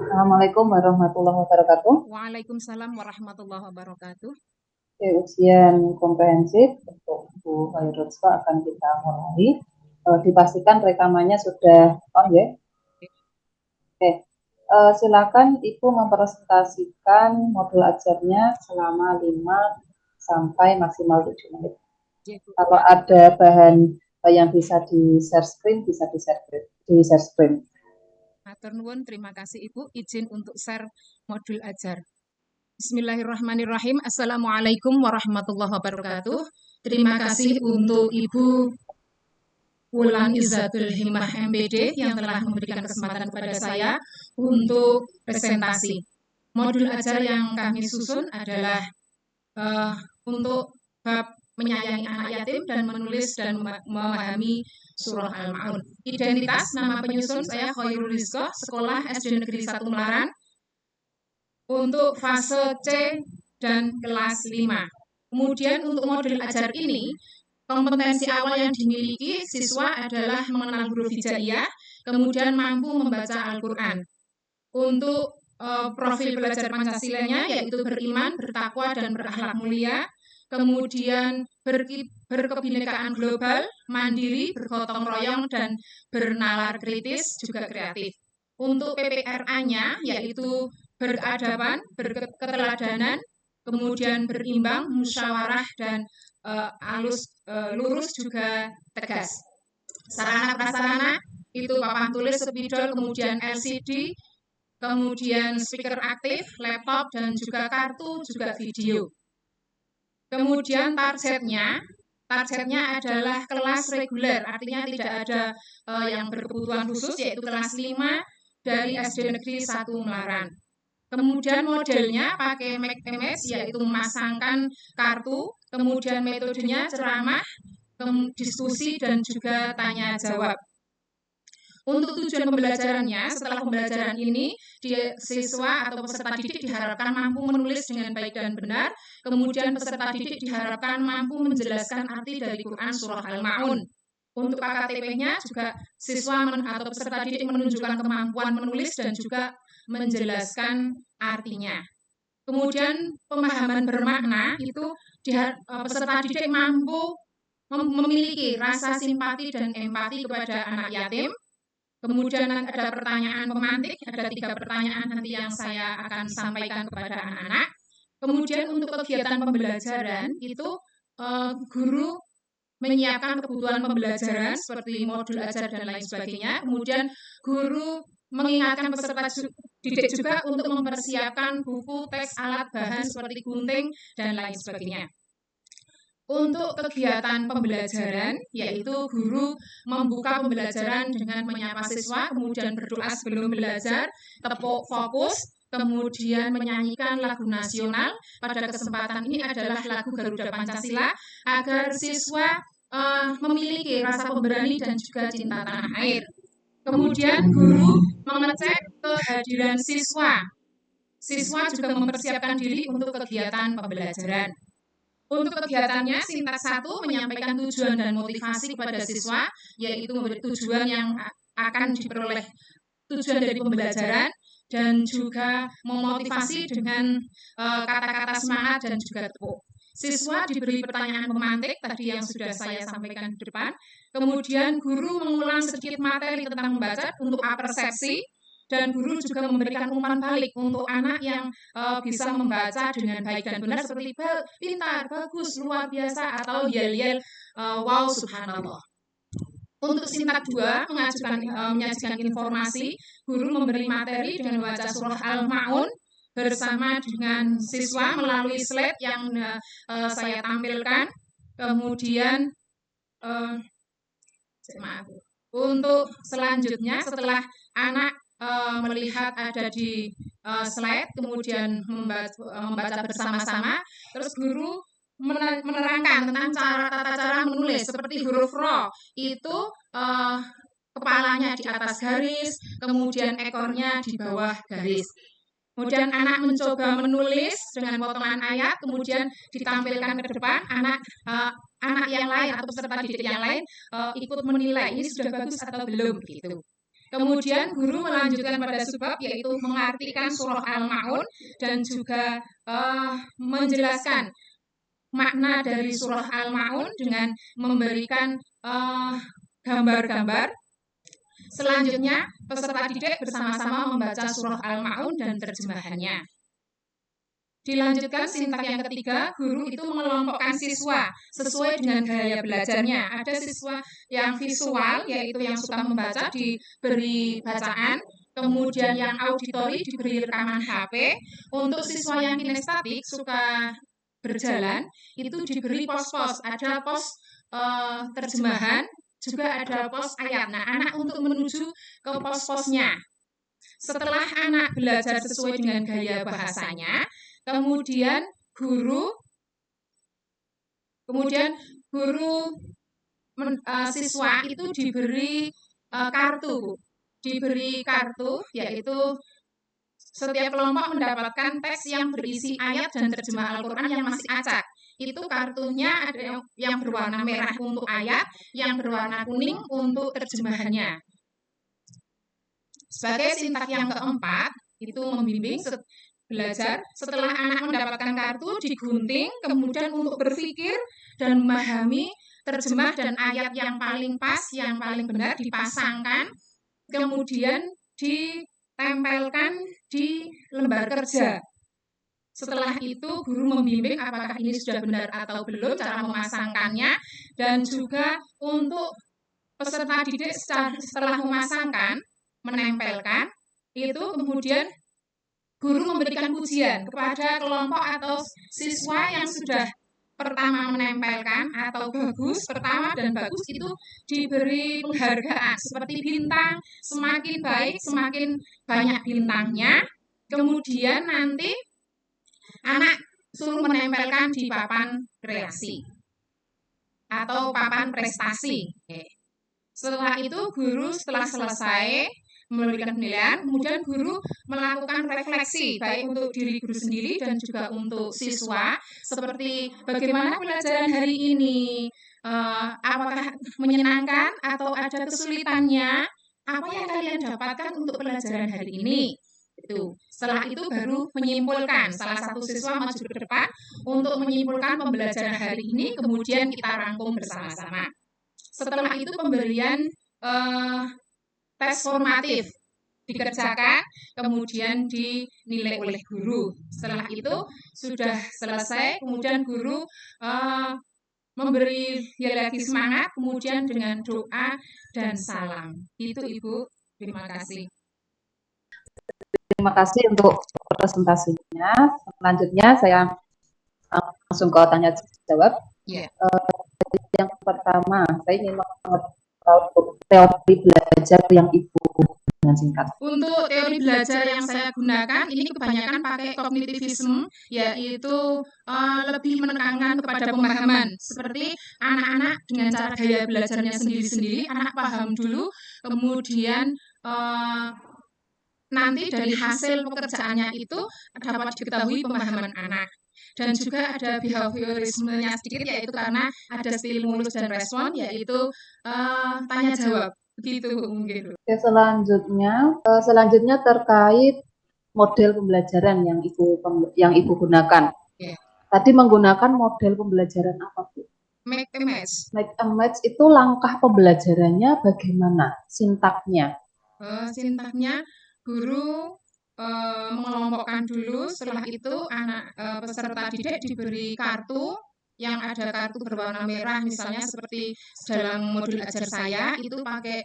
Assalamualaikum warahmatullahi wabarakatuh. Waalaikumsalam warahmatullahi wabarakatuh. Oke, ujian komprehensif untuk Bu Khairul akan kita mulai. Dipastikan rekamannya sudah on ya. Oke, silakan Ibu mempresentasikan modul ajarnya selama 5 sampai maksimal 7 menit. Kalau ada bahan yang bisa di-share screen, bisa di-share screen. Matur nuwun, terima kasih Ibu. Izin untuk share modul ajar. Bismillahirrahmanirrahim. Assalamualaikum warahmatullahi wabarakatuh. Terima kasih untuk Ibu Wulan Izzatul Himmah MPD yang telah memberikan kesempatan kepada saya untuk presentasi. Modul ajar yang kami susun adalah untuk bab menyayangi anak yatim dan menulis dan memahami surah Al-Ma'un. Identitas nama penyusun saya Khairul Rizqah, sekolah SD Negeri 1 Melaran, untuk fase C dan kelas 5. Kemudian untuk modul ajar ini, kompetensi awal yang dimiliki siswa adalah mengenal huruf hijaiyah, kemudian mampu membaca Al-Quran. Untuk profil belajar Pancasilanya yaitu beriman, bertakwa, dan berakhlak mulia, kemudian berkebinekaan global, mandiri, bergotong royong, dan bernalar kritis, juga kreatif. Untuk PPRA-nya yaitu berkeadaban, berketeladanan, kemudian berimbang, musyawarah, dan lurus juga tegas. Sarana prasarana itu papan tulis, spidol, kemudian LCD, kemudian speaker aktif, laptop, dan juga kartu, juga video. Kemudian targetnya adalah kelas reguler, artinya tidak ada yang berkebutuhan khusus, yaitu kelas 5 dari SD Negeri 1 Melaran. Kemudian modelnya pakai Make Image, yaitu memasangkan kartu, kemudian metodenya ceramah, diskusi, dan juga tanya jawab. Untuk tujuan pembelajarannya, setelah pembelajaran ini, siswa atau peserta didik diharapkan mampu menulis dengan baik dan benar, kemudian peserta didik diharapkan mampu menjelaskan arti dari Quran Surah Al-Ma'un. Untuk KKTP-nya juga siswa atau peserta didik menunjukkan kemampuan menulis dan juga menjelaskan artinya. Kemudian pemahaman bermakna itu peserta didik mampu memiliki rasa simpati dan empati kepada anak yatim. Kemudian ada pertanyaan pemantik, ada 3 pertanyaan nanti yang saya akan sampaikan kepada anak-anak. Kemudian untuk kegiatan pembelajaran itu guru menyiapkan kebutuhan pembelajaran seperti modul ajar dan lain sebagainya. Kemudian guru mengingatkan peserta didik juga untuk mempersiapkan buku, teks, alat, bahan seperti gunting dan lain sebagainya. Untuk kegiatan pembelajaran, yaitu guru membuka pembelajaran dengan menyapa siswa, kemudian berdoa sebelum belajar, tepuk fokus, kemudian menyanyikan lagu nasional. Pada kesempatan ini adalah lagu Garuda Pancasila, agar siswa memiliki rasa pemberani dan juga cinta tanah air. Kemudian guru mengecek kehadiran siswa. Siswa juga mempersiapkan diri untuk kegiatan pembelajaran. Untuk kegiatannya, sintaks 1 menyampaikan tujuan dan motivasi kepada siswa, yaitu tujuan yang akan diperoleh tujuan dari pembelajaran, dan juga memotivasi dengan kata-kata semangat dan juga tepuk. Siswa diberi pertanyaan pemantik tadi yang sudah saya sampaikan di depan. Kemudian guru mengulang sedikit materi tentang membaca untuk persepsi, dan guru juga memberikan umpan balik untuk anak yang bisa membaca dengan baik dan benar seperti pintar, bagus, luar biasa, atau yel-yel wow subhanallah. Untuk sintaks 2 menyajikan informasi, guru memberi materi dengan membaca surah Al-Ma'un bersama dengan siswa melalui slide yang saya tampilkan. Kemudian untuk selanjutnya, setelah anak melihat ada di slide, kemudian membaca bersama-sama, terus guru menerangkan tentang tata cara menulis seperti huruf ro itu kepalanya di atas garis, kemudian ekornya di bawah garis. Kemudian anak mencoba menulis dengan potongan ayat, kemudian ditampilkan ke depan, anak yang lain atau peserta didik yang lain ikut menilai ini sudah bagus atau belum gitu. Kemudian guru melanjutkan pada subbab yaitu mengartikan surah Al-Maun dan juga menjelaskan makna dari surah Al-Maun dengan memberikan gambar-gambar. Selanjutnya, peserta didik bersama-sama membaca surah Al-Maun dan terjemahannya. Dilanjutkan sintak yang ketiga, guru itu mengelompokkan siswa sesuai dengan gaya belajarnya. Ada siswa yang visual, yaitu yang suka membaca, diberi bacaan. Kemudian yang auditori diberi rekaman HP. Untuk siswa yang kinestetik, suka berjalan, itu diberi pos-pos. Ada pos terjemahan, juga ada pos ayat. Nah, anak untuk menuju ke pos-posnya. Setelah anak belajar sesuai dengan gaya bahasanya, kemudian guru siswa itu diberi kartu, yaitu setiap kelompok mendapatkan teks yang berisi ayat dan terjemah Al-Quran yang masih acak. Itu kartunya ada yang berwarna merah untuk ayat, yang berwarna kuning untuk terjemahannya. Sebagai sintak yang keempat, itu membimbing belajar. Setelah anak mendapatkan kartu, digunting, kemudian untuk berpikir dan memahami terjemah dan ayat yang paling pas, yang paling benar, dipasangkan, kemudian ditempelkan di lembar kerja. Setelah itu, guru membimbing apakah ini sudah benar atau belum, cara memasangkannya, dan juga untuk peserta didik setelah memasangkan, menempelkan, itu kemudian guru memberikan pujian kepada kelompok atau siswa yang sudah pertama menempelkan atau bagus, pertama dan bagus itu diberi penghargaan seperti bintang, semakin baik, semakin banyak bintangnya. Kemudian nanti anak suruh menempelkan di papan kreasi atau papan prestasi. Setelah itu guru setelah selesai memberikan penilaian, kemudian guru melakukan refleksi baik untuk diri guru sendiri dan juga untuk siswa, seperti bagaimana pelajaran hari ini, apakah menyenangkan atau ada kesulitannya, apa yang kalian dapatkan untuk pelajaran hari ini. Setelah itu baru menyimpulkan, salah satu siswa maju ke depan untuk menyimpulkan pembelajaran hari ini, kemudian kita rangkum bersama-sama. Setelah itu pemberian tes formatif dikerjakan, kemudian dinilai oleh guru. Setelah itu sudah selesai, kemudian guru memberi lagi semangat, kemudian dengan doa dan salam. Itu Ibu, terima kasih. Terima kasih untuk presentasinya. Selanjutnya saya langsung ke tanya jawab. Yang pertama, saya ingin mengetahui teori belajar yang Ibu dengan singkat. Untuk teori belajar yang saya gunakan, ini kebanyakan pakai kognitivisme, yaitu lebih menekankan kepada pemahaman. Seperti anak-anak dengan cara gaya belajarnya sendiri-sendiri, anak paham dulu, kemudian nanti dari hasil pekerjaannya itu dapat diketahui pemahaman anak. Dan juga ada behaviorismenya sedikit, yaitu karena ada stimulus dan respon, yaitu tanya jawab. Begitu mungkin. Oke, selanjutnya terkait model pembelajaran yang Ibu gunakan. Tadi menggunakan model pembelajaran apa, Bu? Make a match. Make a match itu langkah pembelajarannya bagaimana? Sintaknya? Sintaknya guru mengelompokkan dulu, setelah itu anak peserta didik diberi kartu yang ada kartu berwarna merah, misalnya seperti dalam modul ajar saya itu pakai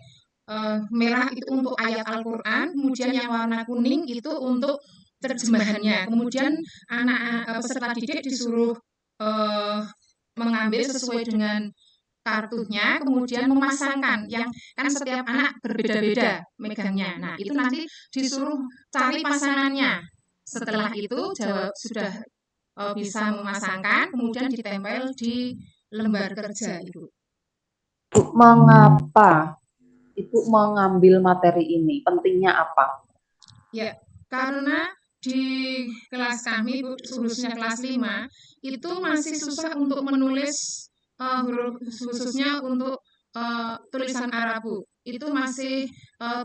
merah itu untuk ayat Al-Quran, kemudian yang warna kuning itu untuk terjemahannya. Kemudian anak peserta didik disuruh mengambil sesuai dengan kartunya, kemudian memasangkan, yang kan setiap anak berbeda-beda megangnya. Nah, itu nanti disuruh cari pasangannya. Setelah itu sudah bisa memasangkan, kemudian ditempel di lembar kerja Ibu. Mengapa Ibu mengambil materi ini? Pentingnya apa? Ya, karena di kelas kami, Bu, khususnya kelas 5, itu masih susah untuk menulis huruf, khususnya untuk tulisan Arab, Bu. Itu masih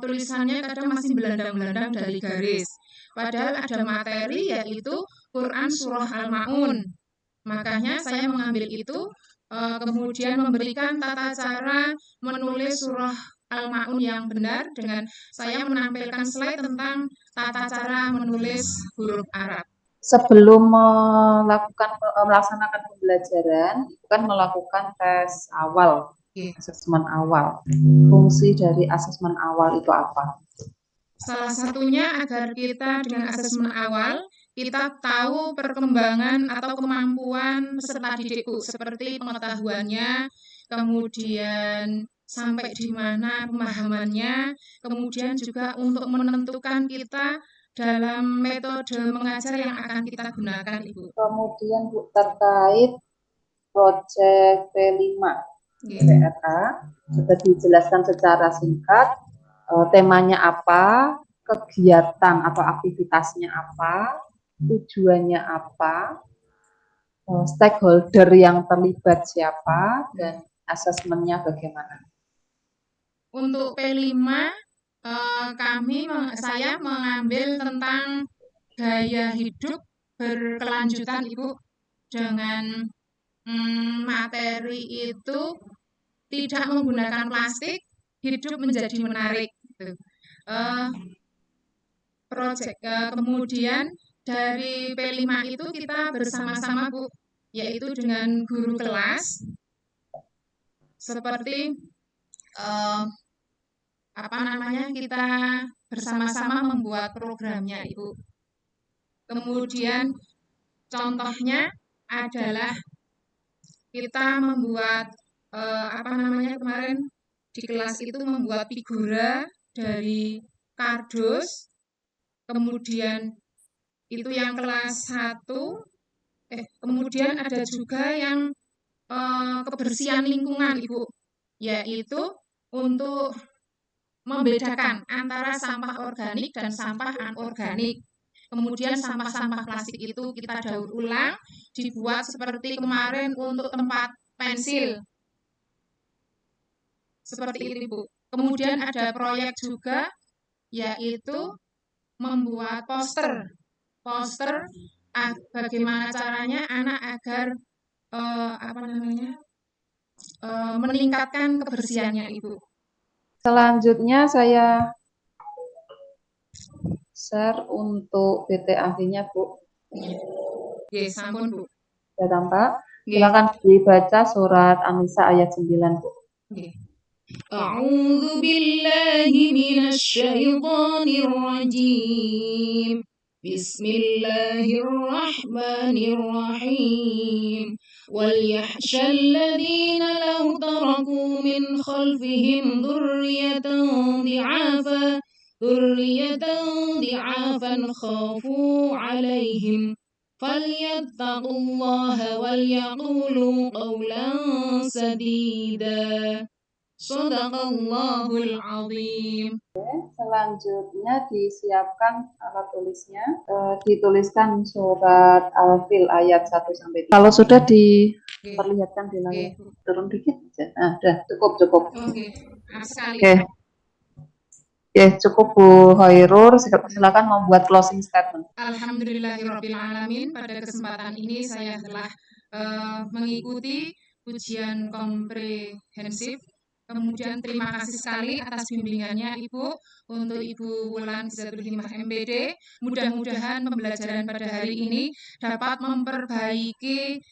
tulisannya kadang masih belandang-belandang dari garis. Padahal ada materi yaitu Quran Surah Al-Ma'un. Makanya saya mengambil itu, kemudian memberikan tata cara menulis surah Al-Ma'un yang benar dengan saya menampilkan slide tentang tata cara menulis huruf Arab. Sebelum melaksanakan pembelajaran, itu kan melakukan tes awal, asesmen awal. Fungsi dari asesmen awal itu apa? Salah satunya agar kita dengan asesmen awal, kita tahu perkembangan atau kemampuan peserta didik, Bu, seperti pengetahuannya, kemudian sampai di mana pemahamannya, kemudian juga untuk menentukan kita dalam metode mengajar yang akan kita gunakan, Ibu. Kemudian Bu, terkait proyek P5 PRA, sudah dijelaskan secara singkat, temanya apa, kegiatan atau aktivitasnya apa, tujuannya apa, stakeholder yang terlibat siapa, dan asesmennya bagaimana. Untuk P5, saya mengambil tentang gaya hidup berkelanjutan, Ibu, dengan materi itu tidak menggunakan plastik, hidup menjadi menarik. Gitu. Kemudian dari P5 itu kita bersama-sama, Bu, yaitu dengan guru kelas, seperti kita bersama-sama membuat programnya, Ibu. Kemudian contohnya adalah kita membuat kemarin di kelas itu membuat figura dari kardus. Kemudian itu yang kelas 1. Kemudian ada juga yang kebersihan lingkungan, Ibu, yaitu untuk membedakan antara sampah organik dan sampah anorganik. Kemudian sampah-sampah plastik itu kita daur ulang, dibuat seperti kemarin untuk tempat pensil. Seperti itu, Bu. Kemudian ada proyek juga, yaitu membuat poster. Poster bagaimana caranya anak agar meningkatkan kebersihannya, Ibu. Selanjutnya saya share untuk BTAV-nya, Bu. Sampun, Bu. Ya, tampak. Silakan dibaca surat An-Nisa ayat 9, Bu. A'udzu billahi minasyaitonir rajim. Bismillahirrahmanirrahim. وَلْيَخْشَى الَّذِينَ لَوْ تَرَكُوا مِنْ خَلْفِهِمْ ذُرِّيَّةً ضِعَافًا خَافُوا عَلَيْهِمْ فَلْيَتَّقُوا اللَّهَ وَلْيَقُولُوا قَوْلًا سَدِيدًا. Shadaqallahul azim. Selanjutnya disiapkan alat tulisnya, dituliskan surat Al-Fil ayat 1-3. Kalau sudah diperlihatkan di layar, turun dikit aja. Nah, udah cukup. Oke. Cukup Bu Hoirur, silakan membuat closing statement. Alhamdulillahirrabbilalamin, pada kesempatan ini saya telah mengikuti ujian komprehensif. Kemudian terima kasih sekali atas bimbingannya Ibu, untuk Ibu Wulan Hizatul Himmah MPD. Mudah-mudahan pembelajaran pada hari ini dapat memperbaiki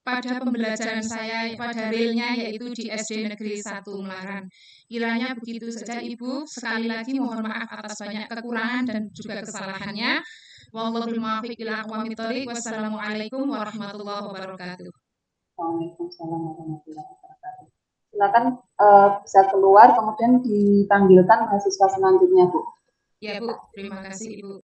pada pembelajaran saya pada realnya, yaitu di SD Negeri 1 Melaran. Kiranya begitu saja Ibu. Sekali lagi mohon maaf atas banyak kekurangan dan juga kesalahannya. Wallahul muwaffiq ila aqwamit thoriq. Wassalamualaikum warahmatullahi wabarakatuh. Waalaikumsalam warahmatullahi wabarakatuh. Silakan bisa keluar, kemudian dipanggilkan mahasiswa selanjutnya, Bu. Ya, Bu. Terima kasih, Ibu.